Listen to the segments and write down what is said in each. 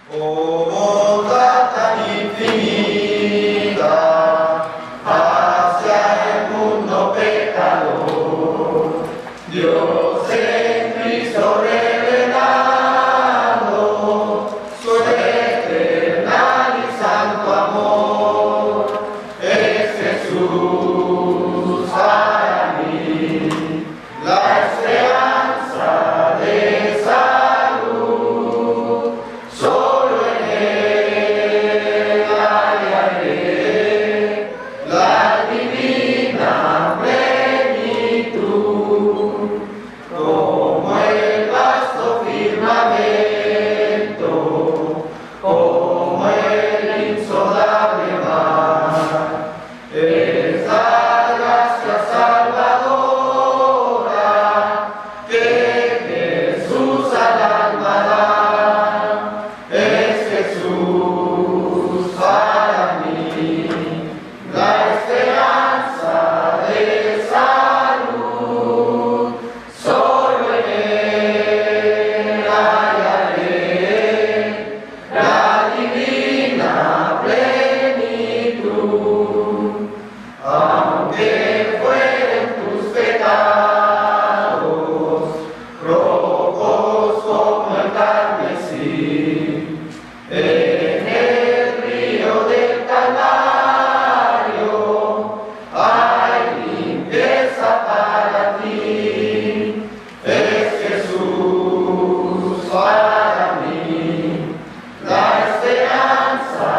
Oh bondad tan infinita hacia el mundo pecador, Dios en Cristo revelando su eternal y santo amor, es Jesús para mí, la esperanza de salud. Solo en Él hallaré la divina plenitud, como el vasto firmamento, como el insondable mar, esa gracia salvadora que Jesús al alma da. Es Jesús para mí, la esperanza de salud. Solo en Él hallaré la divina plenitud. Aunque fueren tus pecados rojos como el carmesí, en el río del Calvario hay limpieza para ti. Es Jesús para mí, la esperanza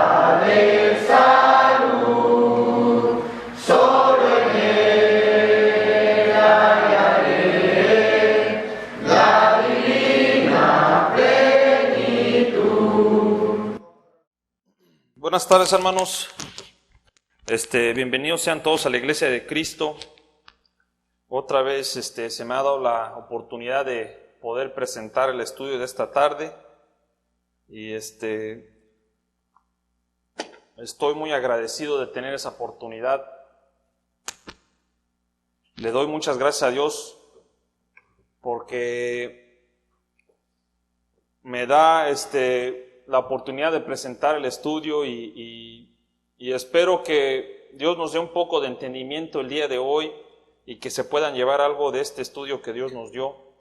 de salud. Solo en Él hallaré la divina plenitud. Buenas tardes, hermanos. Bienvenidos sean todos a la Iglesia de Cristo. Otra vez se me ha dado la oportunidad de poder presentar el estudio de esta tarde y estoy muy agradecido de tener esa oportunidad. Le doy muchas gracias a Dios porque me da la oportunidad de presentar el estudio y espero que Dios nos dé un poco de entendimiento el día de hoy y que se puedan llevar algo de este estudio que Dios nos dio.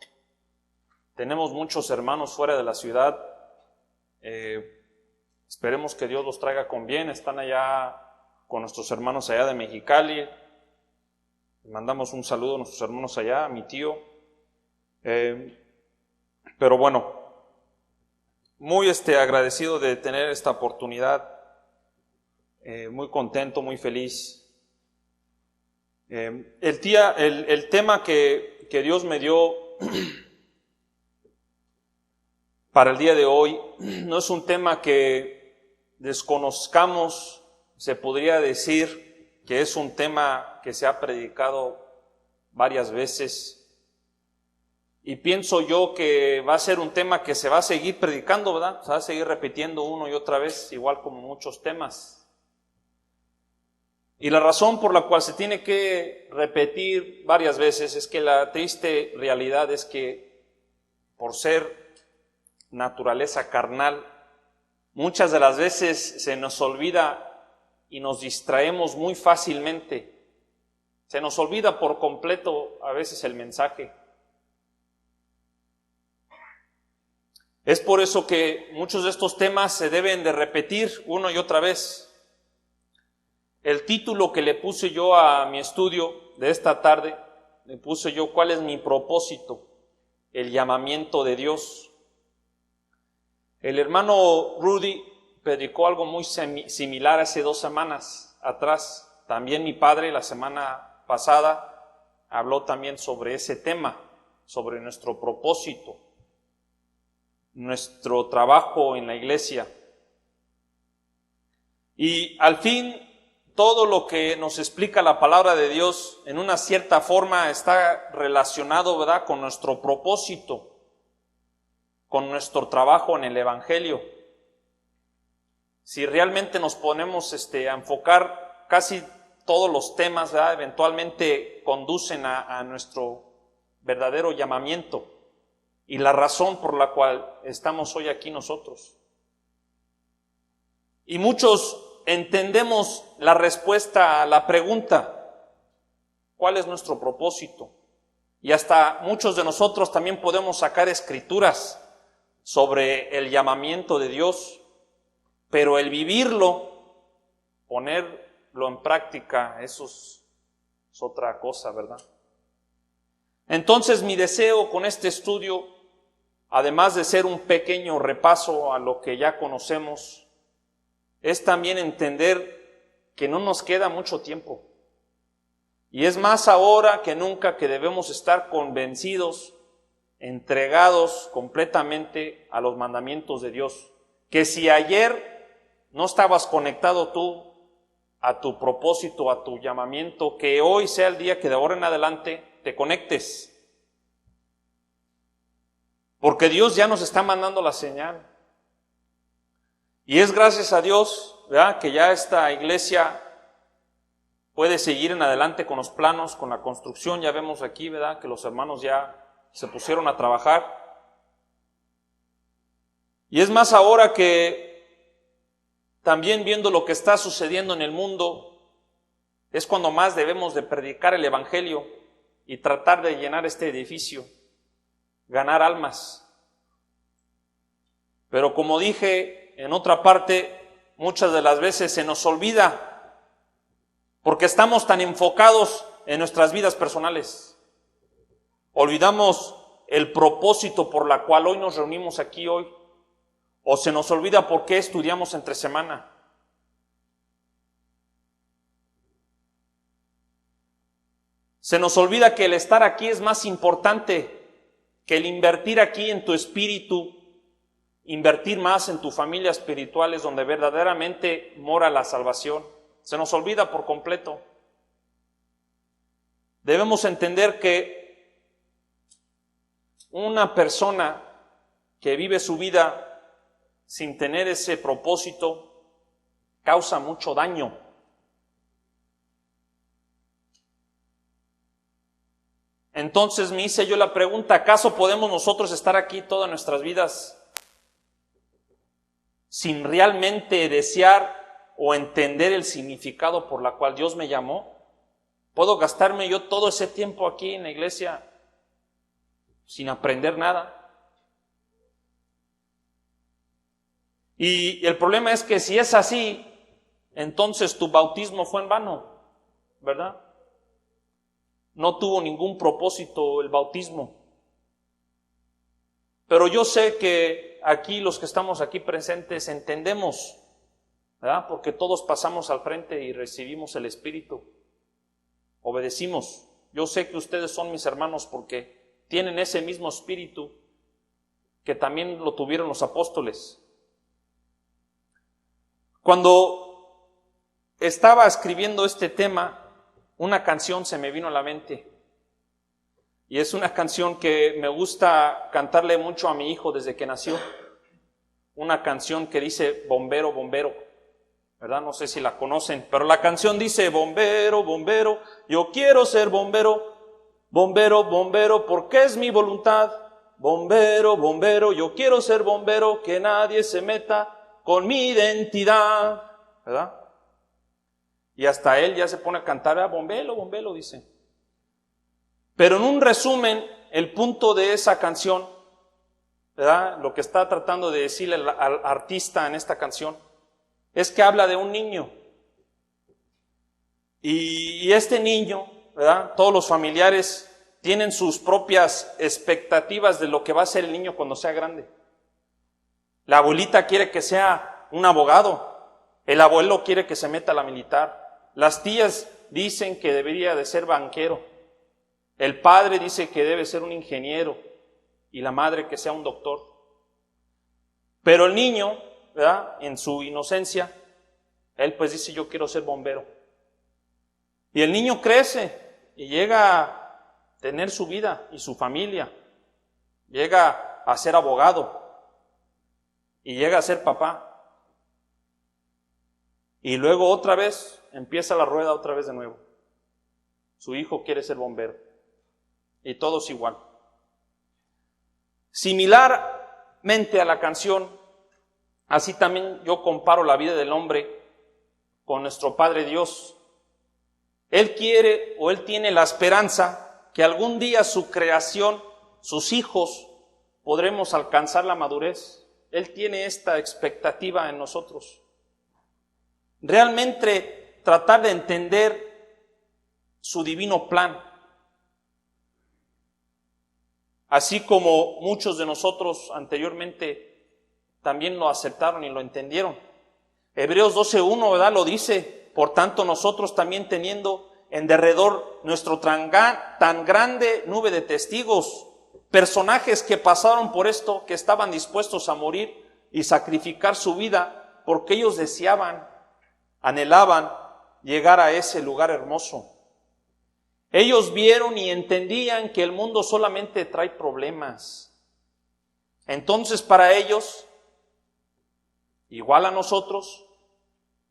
Tenemos muchos hermanos fuera de la ciudad, esperemos que Dios los traiga con bien. Están allá con nuestros hermanos allá de Mexicali. Les mandamos un saludo a nuestros hermanos allá, a mi tío. Pero bueno, muy agradecido de tener esta oportunidad, muy contento, muy feliz. El tema que Dios me dio para el día de hoy no es un tema que desconozcamos, se podría decir que es un tema que se ha predicado varias veces. Y pienso yo que va a ser un tema que se va a seguir predicando, ¿verdad? Se va a seguir repitiendo uno y otra vez, igual como muchos temas. Y la razón por la cual se tiene que repetir varias veces es que la triste realidad es que, por ser naturaleza carnal, muchas de las veces se nos olvida y nos distraemos muy fácilmente. Se nos olvida por completo a veces el mensaje. Es por eso que muchos de estos temas se deben de repetir una y otra vez. El título que le puse yo a mi estudio de esta tarde, le puse yo ¿cuál es mi propósito? El llamamiento de Dios. El hermano Rudy predicó algo muy similar hace 2 semanas atrás. También mi padre la semana pasada habló también sobre ese tema, sobre nuestro propósito, nuestro trabajo en la iglesia. Y al fin, todo lo que nos explica la palabra de Dios en una cierta forma está relacionado, ¿verdad?, con nuestro propósito, con nuestro trabajo en el Evangelio. Si realmente nos ponemos a enfocar, casi todos los temas, ¿verdad?, eventualmente conducen a nuestro verdadero llamamiento y la razón por la cual estamos hoy aquí nosotros. Y muchos entendemos la respuesta a la pregunta, ¿cuál es nuestro propósito? Y hasta muchos de nosotros también podemos sacar escrituras sobre el llamamiento de Dios, pero el vivirlo, ponerlo en práctica, eso es otra cosa, ¿verdad? Entonces mi deseo con este estudio, además de ser un pequeño repaso a lo que ya conocemos, es también entender que no nos queda mucho tiempo. Y es más ahora que nunca que debemos estar convencidos, entregados completamente a los mandamientos de Dios. Que si ayer no estabas conectado tú a tu propósito, a tu llamamiento, que hoy sea el día que de ahora en adelante te conectes. Porque Dios ya nos está mandando la señal. Y es gracias a Dios, ¿verdad?, que ya esta iglesia puede seguir en adelante con los planos, con la construcción. Ya vemos aquí, ¿verdad?, que los hermanos ya se pusieron a trabajar. Y es más ahora que también viendo lo que está sucediendo en el mundo, es cuando más debemos de predicar el evangelio y tratar de llenar este edificio, ganar almas. Pero como dije en otra parte, muchas de las veces se nos olvida porque estamos tan enfocados en nuestras vidas personales. Olvidamos el propósito por la cual hoy nos reunimos aquí hoy, o se nos olvida por qué estudiamos entre semana. Se nos olvida que el estar aquí es más importante que el invertir aquí en tu espíritu, invertir más en tu familia espiritual, es donde verdaderamente mora la salvación. Se nos olvida por completo. Debemos entender que una persona que vive su vida sin tener ese propósito causa mucho daño. Entonces me hice yo la pregunta, ¿acaso podemos nosotros estar aquí todas nuestras vidas sin realmente desear o entender el significado por la cual Dios me llamó? ¿Puedo gastarme yo todo ese tiempo aquí en la iglesia sin aprender nada? Y el problema es que si es así, entonces tu bautismo fue en vano, ¿verdad? No tuvo ningún propósito el bautismo. Pero yo sé que aquí, los que estamos aquí presentes, entendemos, ¿verdad?, porque todos pasamos al frente y recibimos el Espíritu. Obedecimos. Yo sé que ustedes son mis hermanos porque tienen ese mismo Espíritu que también lo tuvieron los apóstoles. Cuando estaba escribiendo este tema, una canción se me vino a la mente. Y es una canción que me gusta cantarle mucho a mi hijo desde que nació. Una canción que dice bombero, bombero, ¿verdad? No sé si la conocen, pero la canción dice bombero, bombero, yo quiero ser bombero, bombero, bombero, porque es mi voluntad. Bombero, bombero, yo quiero ser bombero, que nadie se meta con mi identidad, ¿verdad? Y hasta él ya se pone a cantar, bombero, bombero, dice. Pero en un resumen, el punto de esa canción, ¿verdad?, lo que está tratando de decirle al artista en esta canción, es que habla de un niño. Y este niño, ¿verdad?, todos los familiares tienen sus propias expectativas de lo que va a ser el niño cuando sea grande. La abuelita quiere que sea un abogado, el abuelo quiere que se meta a la militar, las tías dicen que debería de ser banquero, el padre dice que debe ser un ingeniero y la madre que sea un doctor. Pero el niño, ¿verdad?, en su inocencia, él pues dice, yo quiero ser bombero. Y el niño crece y llega a tener su vida y su familia, llega a ser abogado y llega a ser papá. Y luego otra vez empieza la rueda otra vez de nuevo. Su hijo quiere ser bombero. Y todos igual. Similarmente a la canción, Así también yo comparo la vida del hombre con nuestro Padre Dios. Él quiere o Él tiene la esperanza que algún día su creación, sus hijos, podremos alcanzar la madurez. Él tiene esta expectativa en nosotros. Realmente tratar de entender su divino plan. Así como muchos de nosotros anteriormente también lo aceptaron y lo entendieron. Hebreos 12:1, ¿verdad? Lo dice: por tanto nosotros también, teniendo en derredor nuestro tan grande nube de testigos, personajes que pasaron por esto, que estaban dispuestos a morir y sacrificar su vida, porque ellos deseaban, anhelaban llegar a ese lugar hermoso. Ellos vieron y entendían que el mundo solamente trae problemas. Entonces, para ellos, igual a nosotros,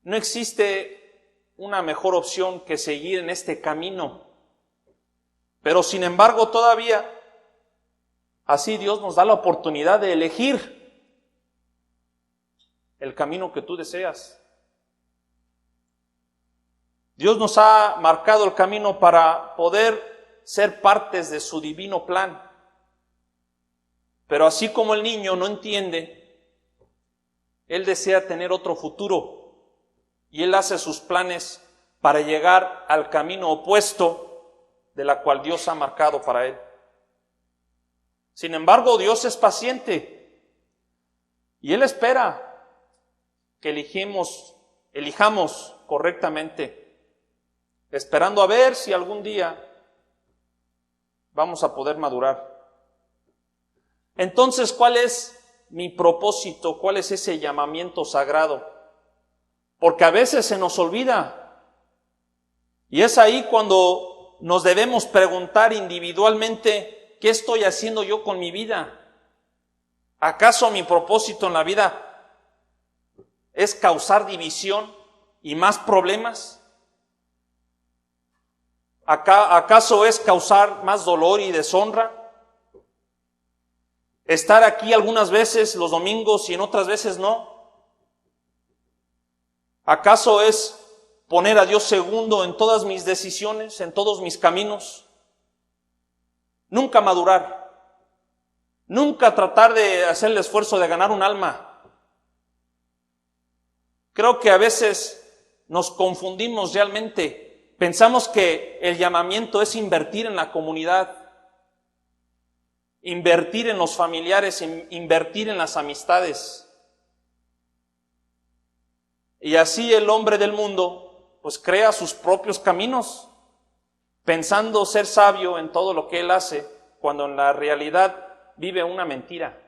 no existe una mejor opción que seguir en este camino. Pero sin embargo, todavía, así Dios nos da la oportunidad de elegir el camino que tú deseas. Dios nos ha marcado el camino para poder ser partes de su divino plan. Pero así como el niño no entiende, él desea tener otro futuro y él hace sus planes para llegar al camino opuesto de la cual Dios ha marcado para él. Sin embargo, Dios es paciente y Él espera que elijamos correctamente, esperando a ver si algún día vamos a poder madurar. Entonces, ¿cuál es mi propósito? ¿Cuál es ese llamamiento sagrado? Porque a veces se nos olvida. Y es ahí cuando nos debemos preguntar individualmente: ¿qué estoy haciendo yo con mi vida? ¿Acaso mi propósito en la vida es causar división y más problemas? ¿Acaso es causar más dolor y deshonra? ¿Estar aquí algunas veces los domingos y en otras veces no? ¿Acaso es poner a Dios segundo en todas mis decisiones, en todos mis caminos? Nunca madurar, nunca tratar de hacer el esfuerzo de ganar un alma. Creo que a veces nos confundimos realmente. Pensamos que el llamamiento es invertir en la comunidad, invertir en los familiares, invertir en las amistades. Y así el hombre del mundo pues crea sus propios caminos, pensando ser sabio en todo lo que él hace, cuando en la realidad vive una mentira.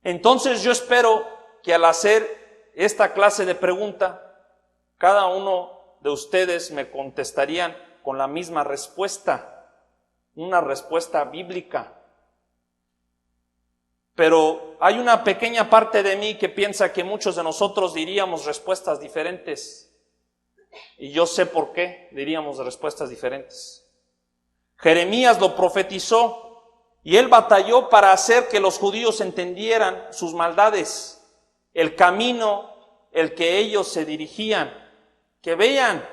Entonces yo espero que al hacer esta clase de pregunta, cada uno de ustedes me contestarían con la misma respuesta, una respuesta bíblica. Pero hay una pequeña parte de mí que piensa que muchos de nosotros diríamos respuestas diferentes. Y yo sé por qué diríamos respuestas diferentes. Jeremías lo profetizó y él batalló para hacer que los judíos entendieran sus maldades, el camino el que ellos se dirigían, que vean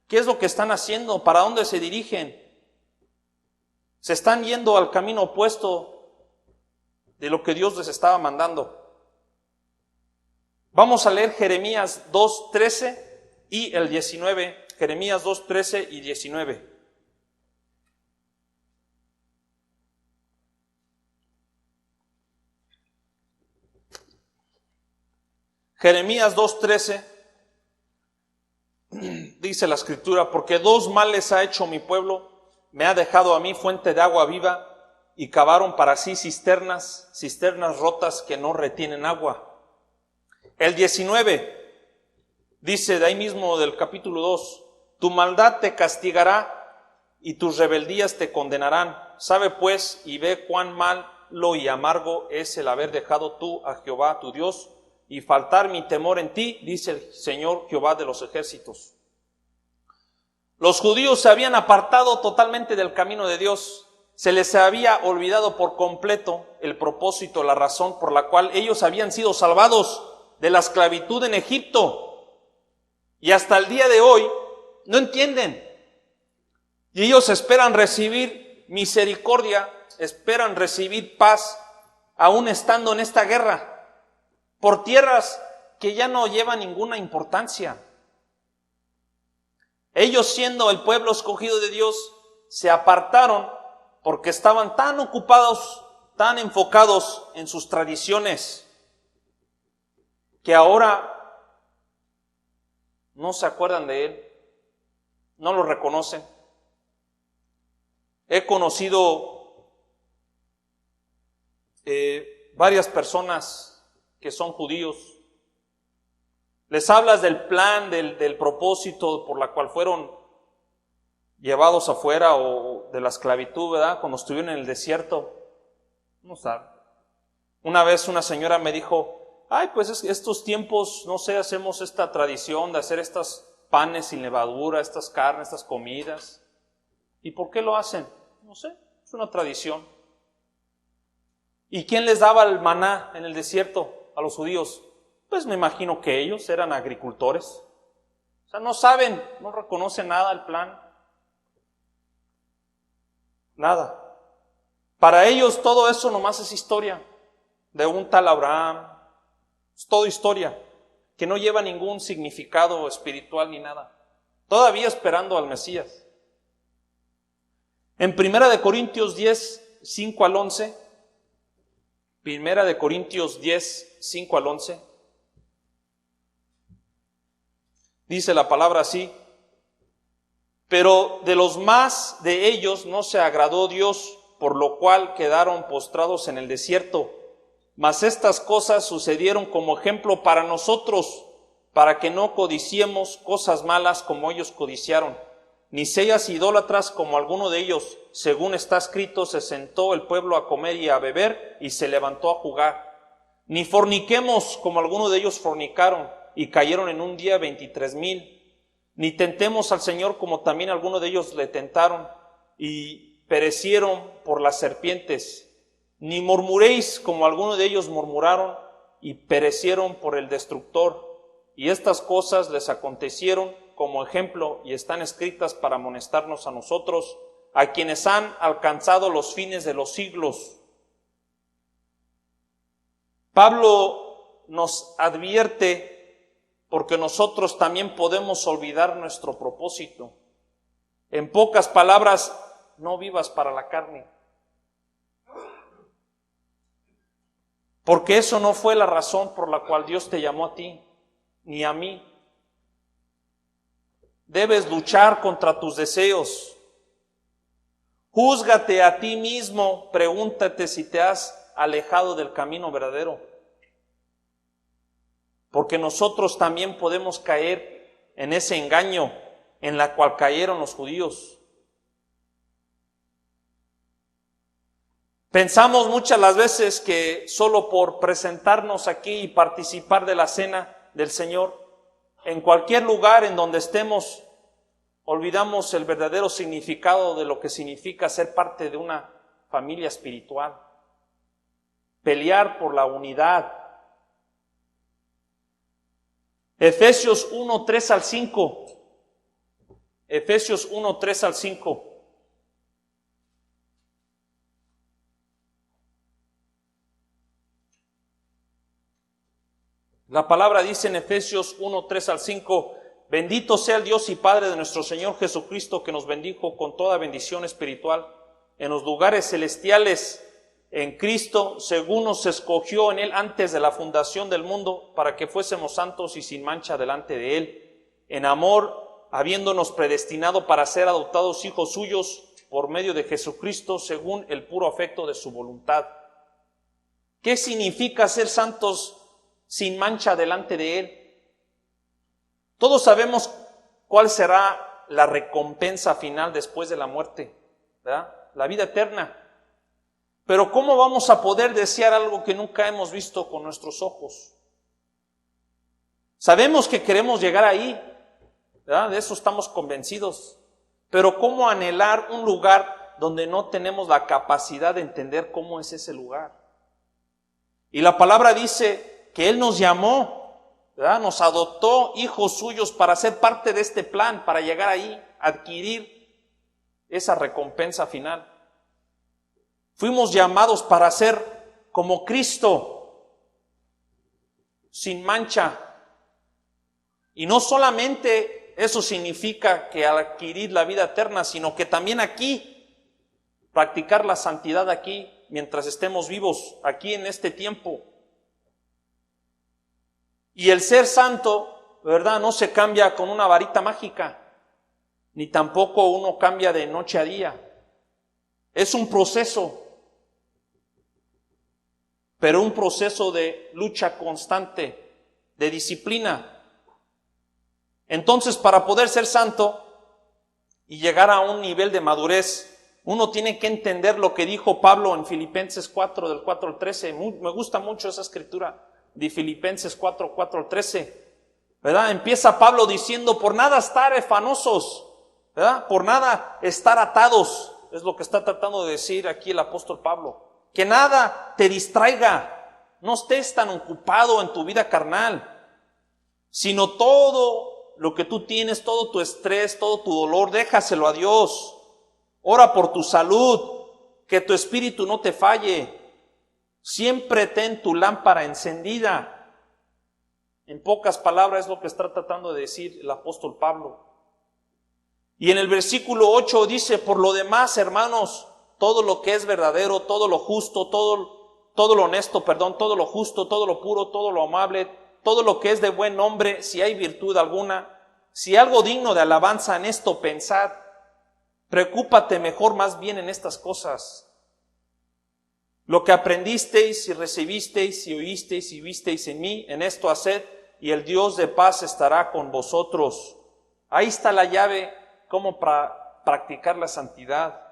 qué es lo que están haciendo, para dónde se dirigen. Se están yendo al camino opuesto de lo que Dios les estaba mandando. Vamos a leer Jeremías 2:13 y el 19. Jeremías 2:13 y 19. Jeremías 2:13 dice la Escritura: porque dos males ha hecho mi pueblo, me ha dejado a mí fuente de agua viva, y cavaron para sí cisternas rotas que no retienen agua. El 19 dice de ahí mismo del capítulo 2: tu maldad te castigará y tus rebeldías te condenarán. Sabe pues y ve cuán malo y amargo es el haber dejado tú a Jehová tu Dios y faltar mi temor en ti, dice el Señor Jehová de los ejércitos. Los judíos se habían apartado totalmente del camino de Dios. se les había olvidado por completo el propósito, la razón por la cual ellos habían sido salvados de la esclavitud en Egipto. Y hasta el día de hoy no entienden. Y ellos esperan recibir misericordia, esperan recibir paz, aún estando en esta guerra, por tierras que ya no llevan ninguna importancia. Ellos, siendo el pueblo escogido de Dios, se apartaron porque estaban tan ocupados, tan enfocados en sus tradiciones, que ahora no se acuerdan de Él, no lo reconocen. He conocido varias personas que son judíos. Les hablas del plan, del propósito por la cual fueron llevados afuera o de la esclavitud, ¿verdad? Cuando estuvieron en el desierto, no saben. Una vez una señora me dijo, pues estos tiempos, no sé, hacemos esta tradición de hacer estos panes sin levadura, estas carnes, estas comidas. ¿Y por qué lo hacen? No sé, es una tradición. ¿Y quién les daba el maná en el desierto a los judíos? Pues me imagino que ellos eran agricultores. O sea, no saben, no reconocen nada el plan. Nada. Para ellos todo eso nomás es historia de un tal Abraham. Es todo historia que no lleva ningún significado espiritual ni nada. Todavía esperando al Mesías. En 1 Corintios 10, 5 al 11, 1 Corintios 10, 5 al 11, dice la palabra así: pero de los más de ellos no se agradó Dios, por lo cual quedaron postrados en el desierto. Mas estas cosas sucedieron como ejemplo para nosotros, para que no codiciemos cosas malas como ellos codiciaron, ni seas idólatras como alguno de ellos. Según está escrito, se sentó el pueblo a comer y a beber, y se levantó a jugar. Ni forniquemos como alguno de ellos fornicaron, y cayeron en un día 23,000. Ni tentemos al Señor como también algunos de ellos le tentaron, y perecieron por las serpientes. Ni murmuréis como algunos de ellos murmuraron, y perecieron por el destructor. Y estas cosas les acontecieron como ejemplo y están escritas para amonestarnos a nosotros, a quienes han alcanzado los fines de los siglos. Pablo nos advierte porque nosotros también podemos olvidar nuestro propósito. En pocas palabras, no vivas para la carne. Porque eso no fue la razón por la cual Dios te llamó a ti, ni a mí. Debes luchar contra tus deseos. Júzgate a ti mismo, pregúntate si te has alejado del camino verdadero. Porque nosotros también podemos caer en ese engaño en la cual cayeron los judíos. Pensamos muchas las veces que solo por presentarnos aquí y participar de la cena del Señor, en cualquier lugar en donde estemos, olvidamos el verdadero significado de lo que significa ser parte de una familia espiritual. Pelear por la unidad. Efesios 1, 3 al 5. Efesios 1, 3 al 5. La palabra dice en Efesios 1, 3 al 5, bendito sea el Dios y Padre de nuestro Señor Jesucristo, que nos bendijo con toda bendición espiritual en los lugares celestiales en Cristo, según nos escogió en Él antes de la fundación del mundo, para que fuésemos santos y sin mancha delante de Él, en amor, habiéndonos predestinado para ser adoptados hijos suyos por medio de Jesucristo, según el puro afecto de su voluntad. ¿Qué significa ser santos sin mancha delante de Él? Todos sabemos cuál será la recompensa final después de la muerte, ¿verdad? La vida eterna. Pero ¿cómo vamos a poder desear algo que nunca hemos visto con nuestros ojos? Sabemos que queremos llegar ahí, ¿verdad? De eso estamos convencidos. Pero ¿cómo anhelar un lugar donde no tenemos la capacidad de entender cómo es ese lugar. Y la palabra dice que Él nos llamó, ¿verdad? Nos adoptó hijos suyos para ser parte de este plan, para llegar ahí, adquirir esa recompensa final. Fuimos llamados para ser como Cristo, sin mancha. Y no solamente eso significa que al adquirir la vida eterna, sino que también aquí, practicar la santidad aquí, mientras estemos vivos, aquí en este tiempo. Y el ser santo, ¿verdad?, no se cambia con una varita mágica, ni tampoco uno cambia de noche a día. Es un proceso, pero un proceso de lucha constante, de disciplina. Entonces, para poder ser santo y llegar a un nivel de madurez, uno tiene que entender lo que dijo Pablo en Filipenses 4, del 4 al 13. Me gusta mucho esa escritura de Filipenses 4, 4 al 13. ¿Verdad? Empieza Pablo diciendo, por nada estar afanosos, ¿verdad? Por nada estar atados. Es lo que está tratando de decir aquí el apóstol Pablo. Que nada te distraiga. No estés tan ocupado en tu vida carnal, sino todo lo que tú tienes, todo tu estrés, todo tu dolor, déjaselo a Dios. Ora por tu salud, que tu espíritu no te falle. Siempre ten tu lámpara encendida. En pocas palabras es lo que está tratando de decir el apóstol Pablo. Y en el versículo 8 dice, por lo demás, hermanos, todo lo que es verdadero, todo lo justo, todo lo honesto, todo lo justo, todo lo puro, todo lo amable, todo lo que es de buen nombre, si hay virtud alguna, si algo digno de alabanza, en esto pensad. Preocúpate mejor más bien en estas cosas. Lo que aprendisteis y recibisteis y oísteis y visteis en mí, en esto haced, y el Dios de paz estará con vosotros. Ahí está la llave, cómo practicar la santidad.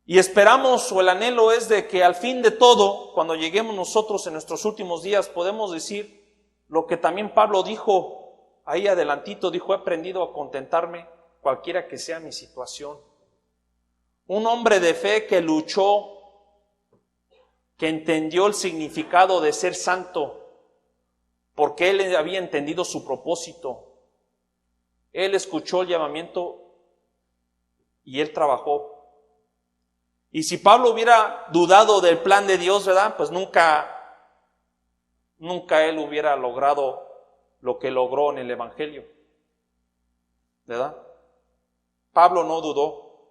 Y esperamos, o el anhelo es de que al fin de todo, cuando lleguemos nosotros en nuestros últimos días, podemos decir lo que también Pablo dijo, ahí adelantito, dijo, he aprendido a contentarme cualquiera que sea mi situación. Un hombre de fe que luchó, que entendió el significado de ser santo, porque él había entendido su propósito. Él escuchó el llamamiento y él trabajó. Y si Pablo hubiera dudado del plan de Dios, ¿verdad? Pues nunca él hubiera logrado lo que logró en el Evangelio, ¿verdad? Pablo no dudó.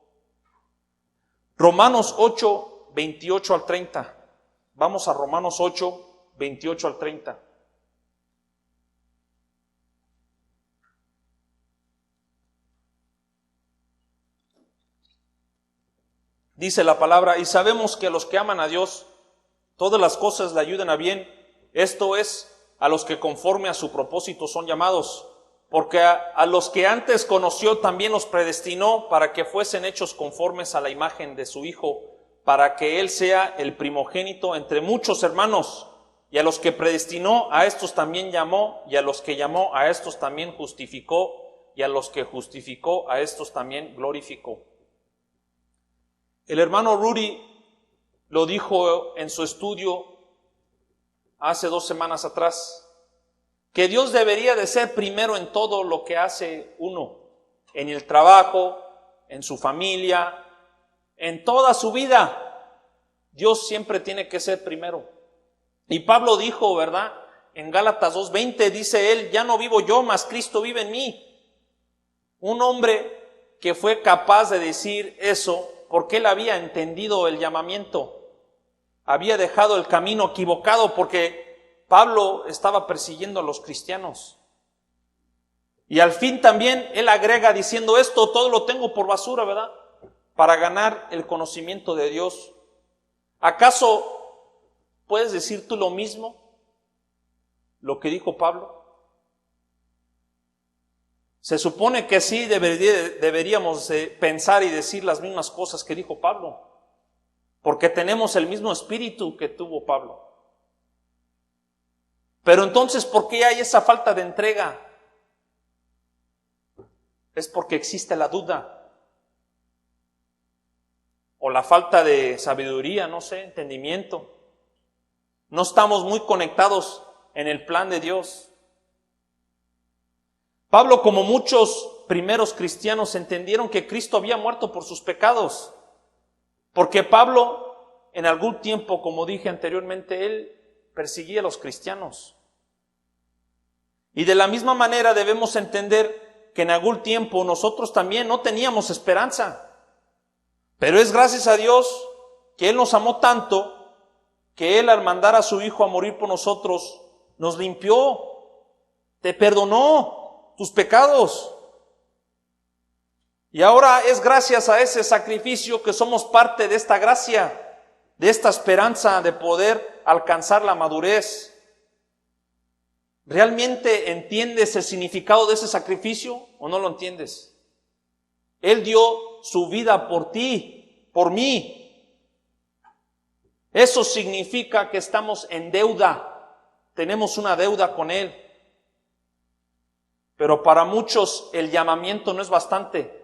Romanos 8, 28 al 30. Vamos a Romanos 8, 28 al 30. Dice la palabra, y sabemos que a los que aman a Dios, todas las cosas le ayudan a bien. Esto es, a los que conforme a su propósito son llamados. Porque a los que antes conoció también los predestinó para que fuesen hechos conformes a la imagen de su Hijo, para que Él sea el primogénito entre muchos hermanos. Y a los que predestinó, a estos también llamó, y a los que llamó, a estos también justificó, y a los que justificó, a estos también glorificó. El hermano Rudy lo dijo en su estudio hace 2 semanas atrás, que Dios debería de ser primero en todo lo que hace uno, en el trabajo, en su familia, en toda su vida. Dios siempre tiene que ser primero. Y Pablo dijo, ¿verdad? En Gálatas 2:20 dice él, ya no vivo yo, mas Cristo vive en mí. Un hombre que fue capaz de decir eso porque él había entendido el llamamiento, había dejado el camino equivocado, porque Pablo estaba persiguiendo a los cristianos. Y al fin también él agrega diciendo esto, todo lo tengo por basura, ¿verdad? Para ganar el conocimiento de Dios. ¿Acaso puedes decir tú lo mismo? Lo que dijo Pablo. Se supone que sí deberíamos pensar y decir las mismas cosas que dijo Pablo, porque tenemos el mismo espíritu que tuvo Pablo. Pero entonces, ¿por qué hay esa falta de entrega? Es porque existe la duda. o la falta de sabiduría, no sé, entendimiento. No estamos muy conectados en el plan de Dios. Pablo, como muchos primeros cristianos, entendieron que Cristo había muerto por sus pecados. Porque Pablo, en algún tiempo, como dije anteriormente, él perseguía a los cristianos. Y de la misma manera debemos entender que en algún tiempo nosotros también no teníamos esperanza. Pero es gracias a Dios que Él nos amó tanto, que Él al mandar a su Hijo a morir por nosotros, nos limpió, te perdonó tus pecados. Y ahora es gracias a ese sacrificio que somos parte de esta gracia, de esta esperanza de poder alcanzar la madurez. ¿Realmente entiendes el significado de ese sacrificio o no lo entiendes? Él dio su vida por ti, por mí. Eso significa que estamos en deuda, tenemos una deuda con Él. Pero para muchos el llamamiento no es bastante.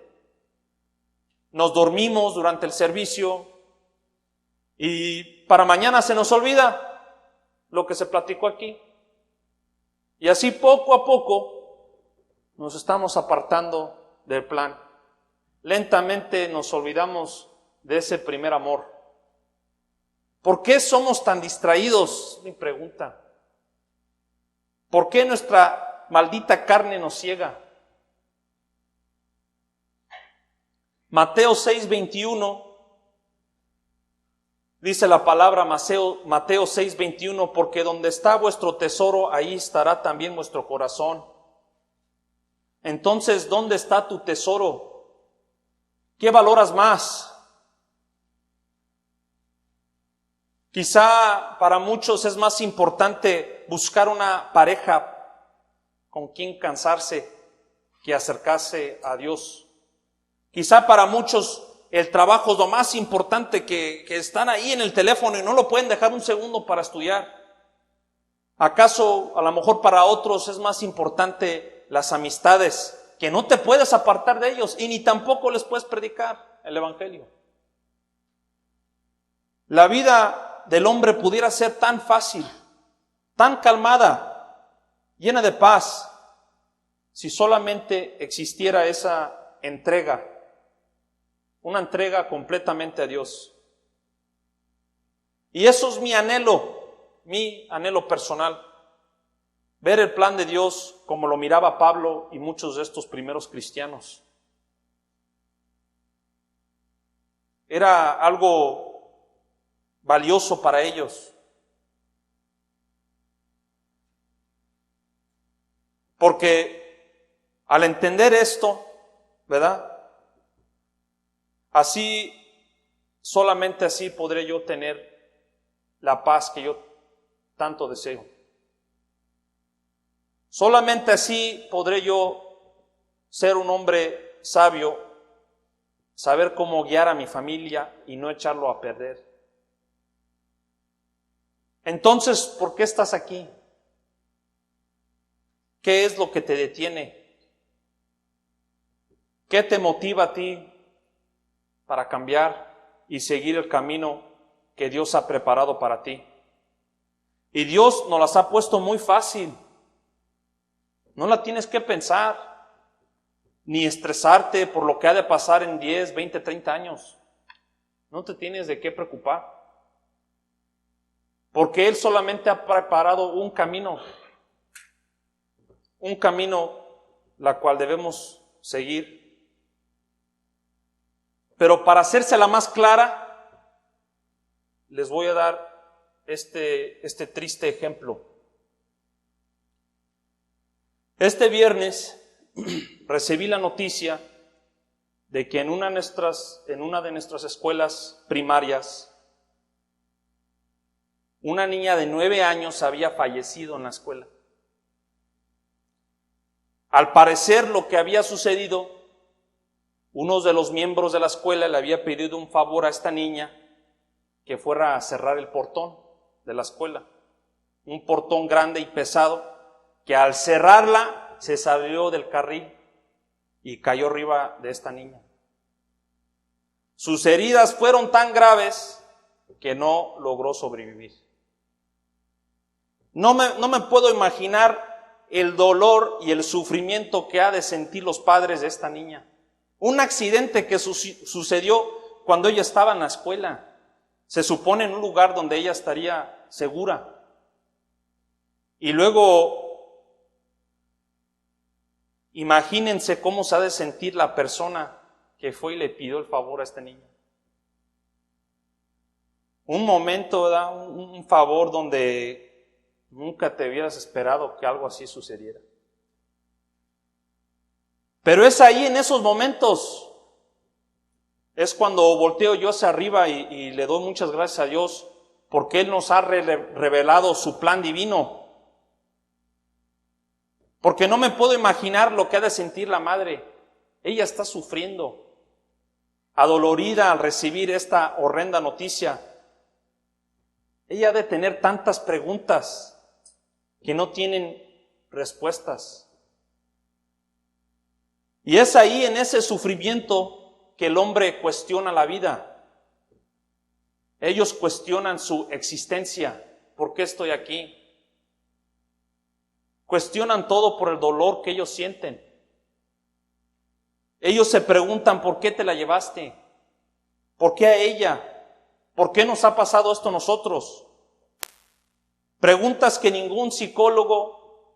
Nos dormimos durante el servicio y para mañana se nos olvida lo que se platicó aquí. Y así poco a poco nos estamos apartando del plan. Lentamente nos olvidamos de ese primer amor. ¿Por qué somos tan distraídos? Mi pregunta. ¿Por qué nuestra maldita carne nos ciega? Mateo 6:21 dice la palabra, Mateo 6:21, porque donde está vuestro tesoro, ahí estará también vuestro corazón. Entonces, ¿dónde está tu tesoro? ¿Qué valoras más? Quizá para muchos es más importante buscar una pareja con quien cansarse que acercarse a Dios. Quizá para muchos el trabajo es lo más importante, que están ahí en el teléfono y no lo pueden dejar un segundo para estudiar. ¿Acaso a lo mejor para otros es más importante las amistades, que no te puedes apartar de ellos y ni tampoco les puedes predicar el evangelio? La vida del hombre pudiera ser tan fácil, tan calmada, llena de paz, si solamente existiera esa entrega, una entrega completamente a Dios. Y eso es mi anhelo personal, ver el plan de Dios como lo miraba Pablo y muchos de estos primeros cristianos. Era algo valioso para ellos. Porque al entender esto, ¿verdad? Así, solamente así podré yo tener la paz que yo tanto deseo. Solamente así podré yo ser un hombre sabio, saber cómo guiar a mi familia y no echarlo a perder. Entonces, ¿por qué estás aquí? ¿Qué es lo que te detiene? ¿Qué te motiva a ti para cambiar y seguir el camino que Dios ha preparado para ti? Y Dios nos las ha puesto muy fácil. No la tienes que pensar, ni estresarte por lo que ha de pasar en 10, 20, 30 años. No te tienes de qué preocupar. Porque Él solamente ha preparado un camino la cual debemos seguir. Pero para hacérsela más clara, les voy a dar este triste ejemplo. Este viernes recibí la noticia de que en una de nuestras escuelas primarias, una niña de 9 años había fallecido en la escuela. Al parecer, lo que había sucedido, uno de los miembros de la escuela le había pedido un favor a esta niña, que fuera a cerrar el portón de la escuela. Un portón grande y pesado, que al cerrarla se salió del carril y cayó arriba de esta niña. Sus heridas fueron tan graves que no logró sobrevivir. No me puedo imaginar el dolor y el sufrimiento que ha de sentir los padres de esta niña. Un accidente que sucedió cuando ella estaba en la escuela. Se supone en un lugar donde ella estaría segura. Y luego, imagínense cómo se ha de sentir la persona que fue y le pidió el favor a esta niña. Un momento, ¿verdad? Un favor donde nunca te hubieras esperado que algo así sucediera. Pero es ahí, en esos momentos, es cuando volteo yo hacia arriba y le doy muchas gracias a Dios porque Él nos ha revelado su plan divino. Porque no me puedo imaginar lo que ha de sentir la madre. Ella está sufriendo, adolorida al recibir esta horrenda noticia. Ella ha de tener tantas preguntas que no tienen respuestas. Y es ahí, en ese sufrimiento, que el hombre cuestiona la vida. Ellos cuestionan su existencia. ¿Por qué estoy aquí? Cuestionan todo por el dolor que ellos sienten. Ellos se preguntan, ¿por qué te la llevaste? ¿Por qué a ella? ¿Por qué nos ha pasado esto a nosotros? Preguntas que ningún psicólogo,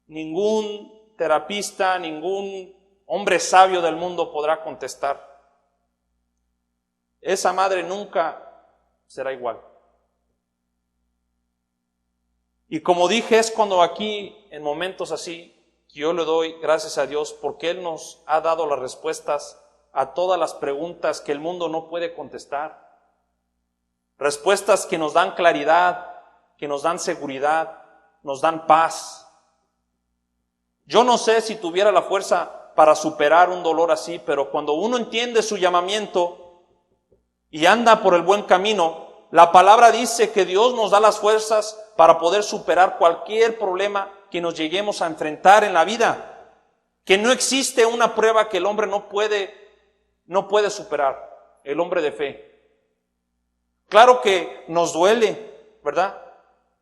ningún terapista, ningún hombre sabio del mundo podrá contestar. Esa madre nunca será igual. Y como dije, es cuando aquí, en momentos así, que yo le doy gracias a Dios porque Él nos ha dado las respuestas a todas las preguntas que el mundo no puede contestar. Respuestas que nos dan claridad, que nos dan seguridad, nos dan paz. Yo no sé si tuviera la fuerza para superar un dolor así, pero cuando uno entiende su llamamiento y anda por el buen camino, la palabra dice que Dios nos da las fuerzas para poder superar cualquier problema que nos lleguemos a enfrentar en la vida. Que no existe una prueba que el hombre no puede superar, el hombre de fe. Claro que nos duele, ¿verdad?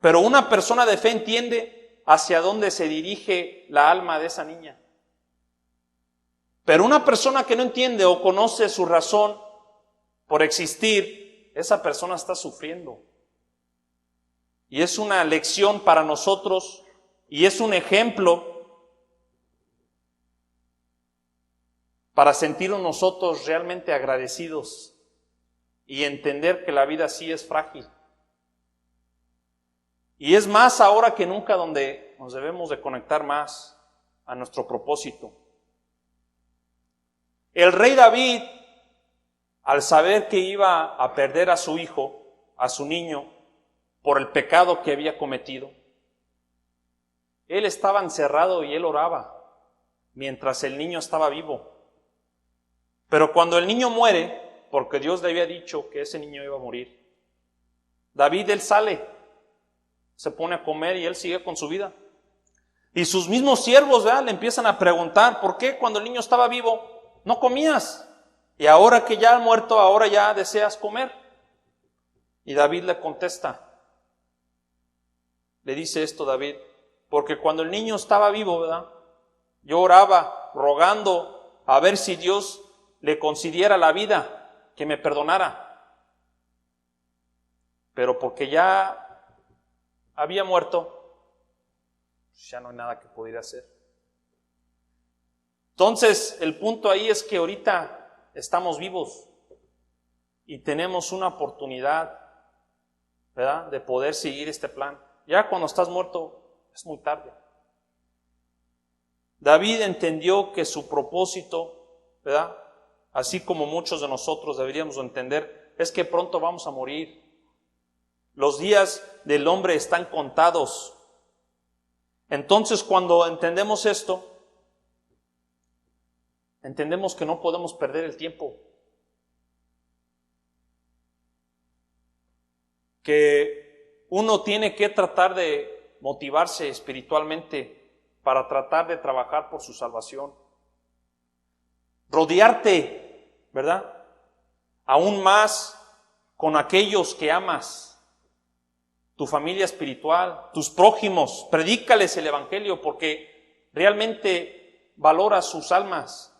Pero una persona de fe entiende hacia dónde se dirige la alma de esa niña. Pero una persona que no entiende o conoce su razón por existir, esa persona está sufriendo. Y es una lección para nosotros y es un ejemplo para sentirnos nosotros realmente agradecidos y entender que la vida sí es frágil. Y es más ahora que nunca donde nos debemos de conectar más a nuestro propósito. El rey David, al saber que iba a perder a su hijo, a su niño, por el pecado que había cometido, él estaba encerrado y él oraba mientras el niño estaba vivo. Pero cuando el niño muere, porque Dios le había dicho que ese niño iba a morir, David, él sale, se pone a comer y él sigue con su vida. Y sus mismos siervos, ¿verdad?, le empiezan a preguntar, ¿por qué cuando el niño estaba vivo no comías? Y ahora que ya ha muerto, ahora ya deseas comer. Y David le contesta, le dice esto David, porque cuando el niño estaba vivo, ¿verdad?, yo oraba rogando a ver si Dios le concediera la vida, que me perdonara. Pero porque ya había muerto, ya no hay nada que pudiera hacer. Entonces, el punto ahí es que ahorita estamos vivos y tenemos una oportunidad, ¿verdad?, de poder seguir este plan. Ya cuando estás muerto es muy tarde. David entendió que su propósito, ¿verdad?, así como muchos de nosotros deberíamos entender, es que pronto vamos a morir. Los días del hombre están contados. Entonces, cuando entendemos esto, entendemos que no podemos perder el tiempo. Que uno tiene que tratar de motivarse espiritualmente para tratar de trabajar por su salvación. Rodearte, ¿verdad?, aún más con aquellos que amas, tu familia espiritual, tus prójimos. Predícales el evangelio porque realmente valora sus almas.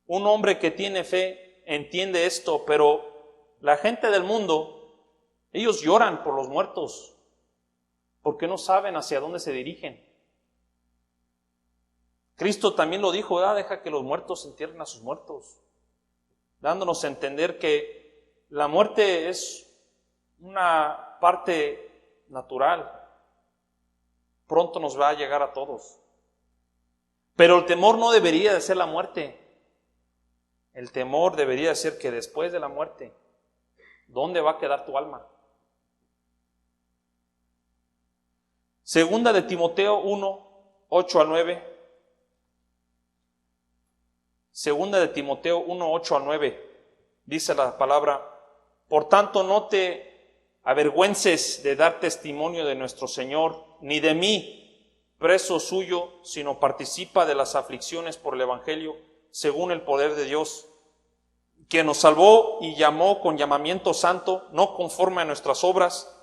Un hombre que tiene fe entiende esto, pero la gente del mundo, ellos lloran por los muertos porque no saben hacia dónde se dirigen. Cristo también lo dijo, ¿verdad? Deja que los muertos entierren a sus muertos, dándonos a entender que la muerte es una parte natural. Pronto nos va a llegar a todos. Pero el temor no debería de ser la muerte. El temor debería de ser que después de la muerte, ¿dónde va a quedar tu alma? Segunda de Timoteo 1, 8 al 9. Segunda de Timoteo 1, 8 al 9. Dice la palabra: por tanto, no te avergüences de dar testimonio de nuestro Señor, ni de mí, preso suyo, sino participa de las aflicciones por el Evangelio, según el poder de Dios, que nos salvó y llamó con llamamiento santo, no conforme a nuestras obras,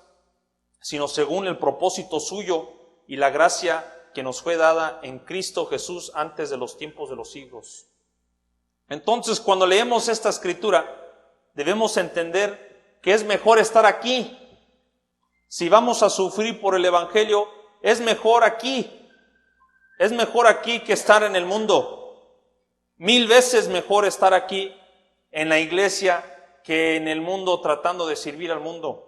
sino según el propósito suyo y la gracia que nos fue dada en Cristo Jesús antes de los tiempos de los siglos. Entonces, cuando leemos esta escritura, debemos entender que es mejor estar aquí. Si vamos a sufrir por el Evangelio, es mejor aquí. Es mejor aquí que estar en el mundo. 1000 veces mejor estar aquí en la iglesia que en el mundo tratando de servir al mundo.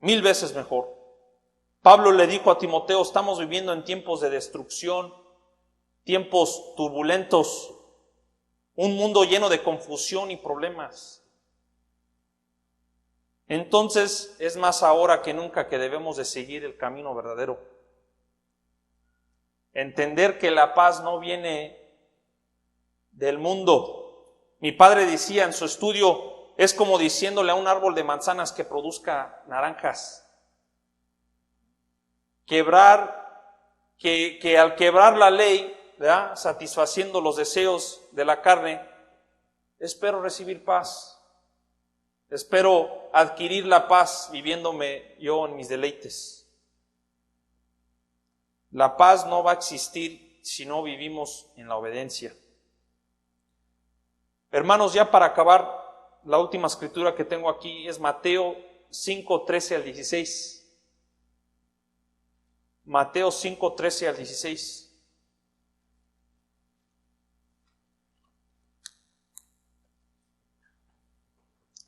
1000 veces mejor. Pablo le dijo a Timoteo: estamos viviendo en tiempos de destrucción, tiempos turbulentos, un mundo lleno de confusión y problemas. Entonces es más ahora que nunca que debemos de seguir el camino verdadero. Entender que la paz no viene del mundo. Mi padre decía en su estudio: es como diciéndole a un árbol de manzanas que produzca naranjas. Que al quebrar la ley, ¿verdad?, satisfaciendo los deseos de la carne, espero recibir paz. Espero adquirir la paz viviéndome yo en mis deleites. La paz no va a existir si no vivimos en la obediencia. Hermanos, ya para acabar, la última escritura que tengo aquí es Mateo 5, 13 al 16. Mateo 5, 13 al 16.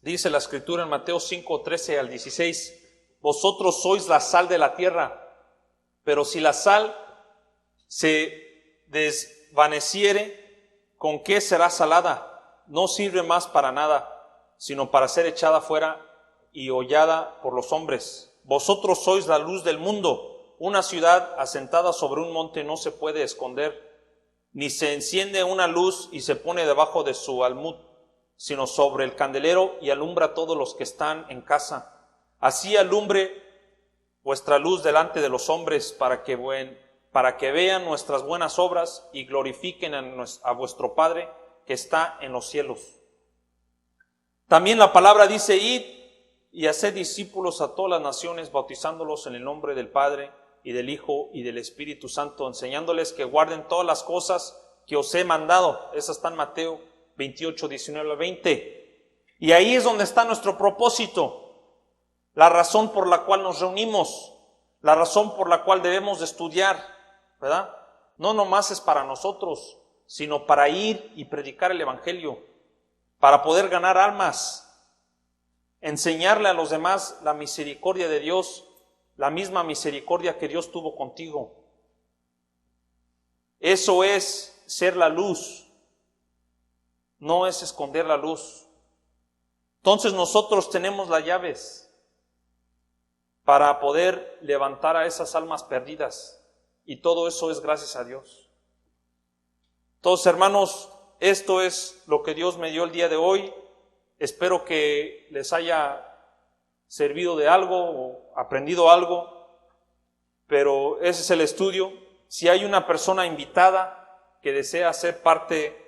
Dice la escritura en Mateo 5, 13 al 16: vosotros sois la sal de la tierra, pero si la sal se desvaneciere, ¿con qué será salada? No sirve más para nada, sino para ser echada fuera y hollada por los hombres. Vosotros sois la luz del mundo. Una ciudad asentada sobre un monte no se puede esconder, ni se enciende una luz y se pone debajo de su almud, sino sobre el candelero y alumbra a todos los que están en casa. Así alumbre vuestra luz delante de los hombres, para que vean nuestras buenas obras y glorifiquen a vuestro Padre que está en los cielos. También la palabra dice: id y haced discípulos a todas las naciones, bautizándolos en el nombre del Padre y del Hijo y del Espíritu Santo, enseñándoles que guarden todas las cosas que os he mandado. Esa está en Mateo 28, 19 al 20. Y ahí es donde está nuestro propósito, la razón por la cual nos reunimos, la razón por la cual debemos de estudiar, ¿verdad? No nomás es para nosotros, sino para ir y predicar el Evangelio, para poder ganar almas, enseñarle a los demás la misericordia de Dios, la misma misericordia que Dios tuvo contigo. Eso es ser la luz, no es esconder la luz. Entonces nosotros tenemos las llaves para poder levantar a esas almas perdidas, y todo eso es gracias a Dios. Entonces, hermanos, esto es lo que Dios me dio el día de hoy. Espero que les haya servido de algo o aprendido algo, pero ese es el estudio. Si hay una persona invitada que desea ser parte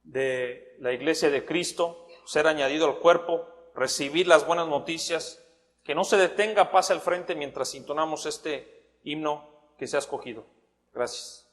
de la iglesia de Cristo, ser añadido al cuerpo, recibir las buenas noticias, que no se detenga, pase al frente mientras intonamos este himno que se ha escogido. Gracias.